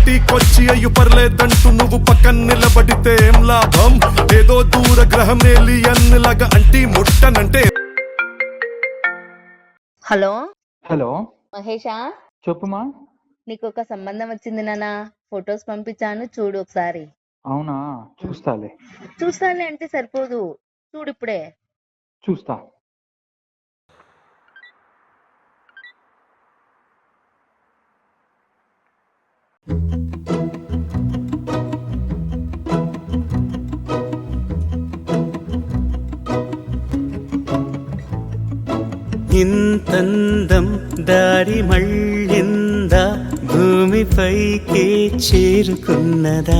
పార్టీకొచ్చి అయ్యు పర్లేదంటూ నువ్వు పక్కన నిలబడితే ఏం లాభం? ఏదో దూర గ్రహం ఏలియన్ లాగా అంటీ ముట్టనంటే. Hello hello మహేషా, చెప్పుమా. నీకు ఒక సంబంధం వచ్చింది నాన్న. ఫొటోస్ పంపించాను, చూడు ఒకసారి. అవునా, చూస్తాలే. చూస్తానులే అంటే సరిపోదు, చూడు ఇప్పుడే. చూస్తా. ఇంతందం దారి మళ్ళిందా, భూమిపైకే చేరుకున్నదా?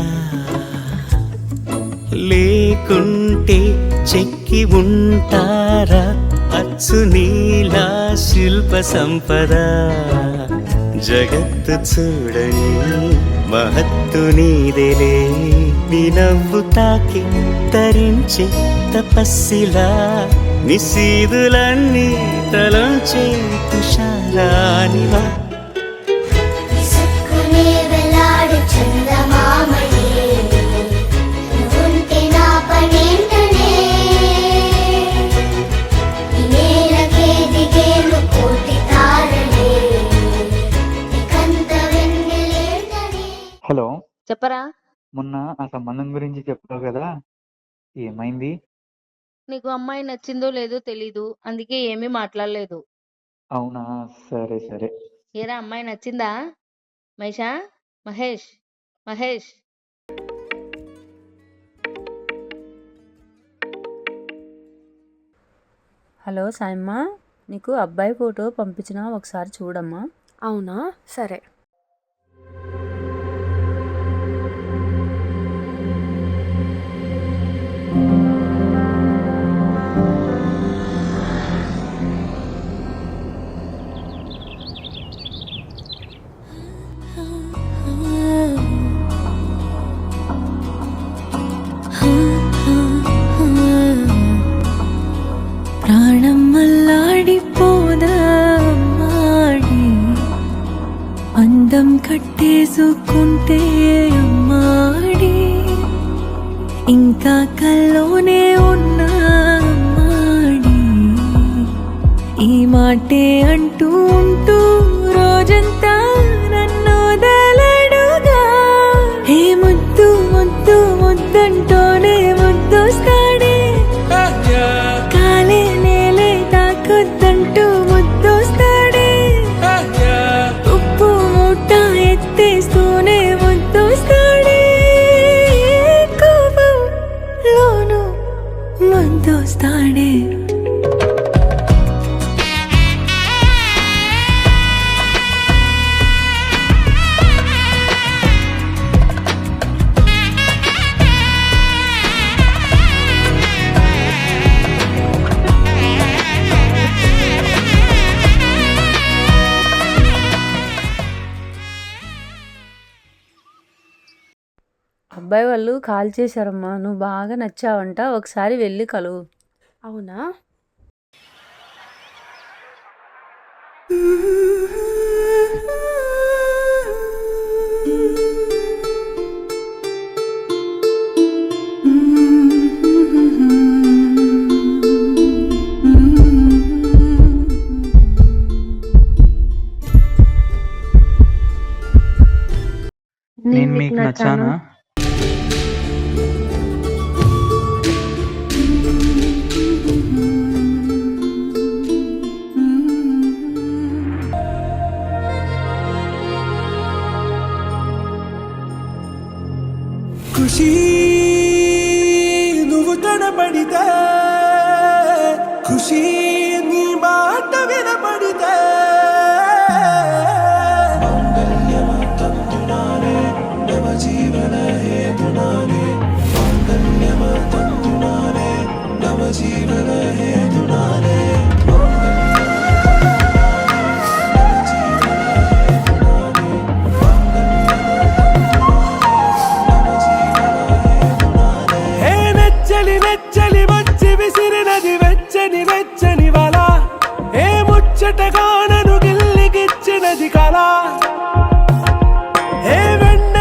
లేకుంటే చెక్కి ఉంటారా అచ్చు నీలా శిల్ప సంపద? జగత్తు చూడని మహత్తు నీదేలే, నీ నవ్వు తాకి తరించే తపస్సిలా, నిశీదులన్నీ తలంచే తుషారానివా. హలో, చెప్పరా. మొన్న ఆ సంబంధం గురించి చెప్పావు కదా, ఏమైంది? నీకు అమ్మాయి నచ్చిందో లేదో తెలీదు, అందుకే ఏమీ మాట్లాడలేదు. అవునా, సరే సరే. ఏరా, అమ్మాయి నచ్చిందా? మహేషా, మహేష్, మహేష్. హలో సాయమ్మ, నీకు అబ్బాయి ఫోటో పంపించిన, ఒకసారి చూడమ్మా. అవునా, సరే. ప్రాణం మల్లాడిపోదా అమ్మాడి, అందం కట్టేసుకుంటే అమ్మాడి, ఇంకా కల్లోనే ఉన్నా అమ్మాడి, ఈ మాటే అంటూ ఉంటూ రోజంతా నన్ను దలడుగా. ఏ ముద్దు ముద్దు ముద్దంటోనే ముద్దొస్తాడే, కాలే నేలే తాకొద్దంటూ ముద్దొస్తాడే, ఉప్పు మూట ఎత్తేస్తూనే ముద్దొస్తాడే, కోపంలోను ముద్దొస్తాడే. అబ్బాయి వాళ్ళు కాల్ చేశారమ్మా, నువ్వు బాగా నచ్చావంట, ఒకసారి వెళ్ళి కలువు. అవునా, నేను మీకు నచ్చానా? ఖుషి నువ్వు కనబడితే, ఖుషి నీ మాట వినబడితే, వెచ్చని వచ్చి విసిరినది వెచ్చని వెచ్చని వల, ఏ ముచ్చటగా నన్ను గిల్లిగిచ్చినది కళ, ఏ వెన్న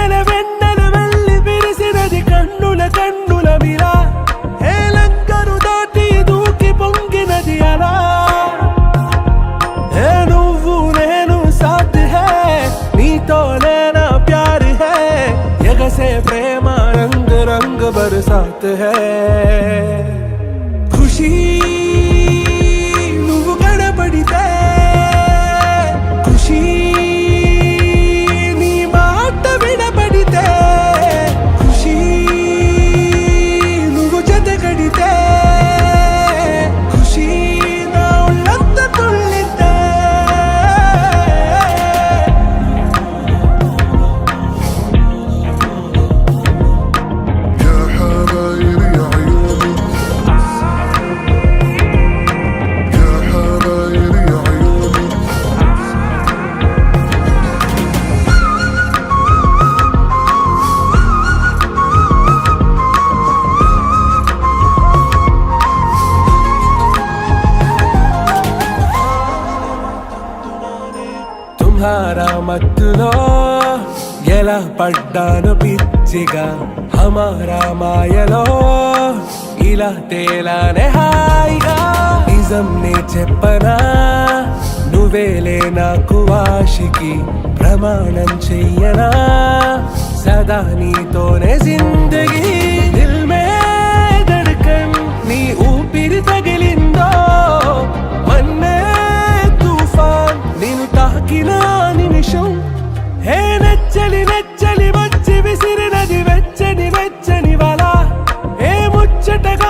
से प्रेम रंग रंग बरसात है खुशी నువ్వు కనబడితే ఖుషి నీ మాట వినబడితే ఖుషి నువ్వు జతగడితే ఖుషి నా ఒళ్ళంతా తుళ్ళితే يا حبايبي يا عيوني يا حبايبي يا عيوني తుమ్హారా మత్తులో ఎలా పడ్డాను పిచ్చిగా హమారా మాయలో ఇలా తేలానే హాయిగా నిజం నే చెప్పనా నువ్వేలే నాకు ఆశికి ప్రమాణం చెయ్యనా సదా నీతోనే జిందగీ దిల్ మే ధడ్కన్ నీ ఊపిరి తగిలిందో మన్నే తుఫాన్ నేను తాకిన నిమిషం హే నెచ్చలి నెచ్చలి వచ్చి విసిరినది వెచ్చని వెచ్చని వల ఏ ముచ్చటగా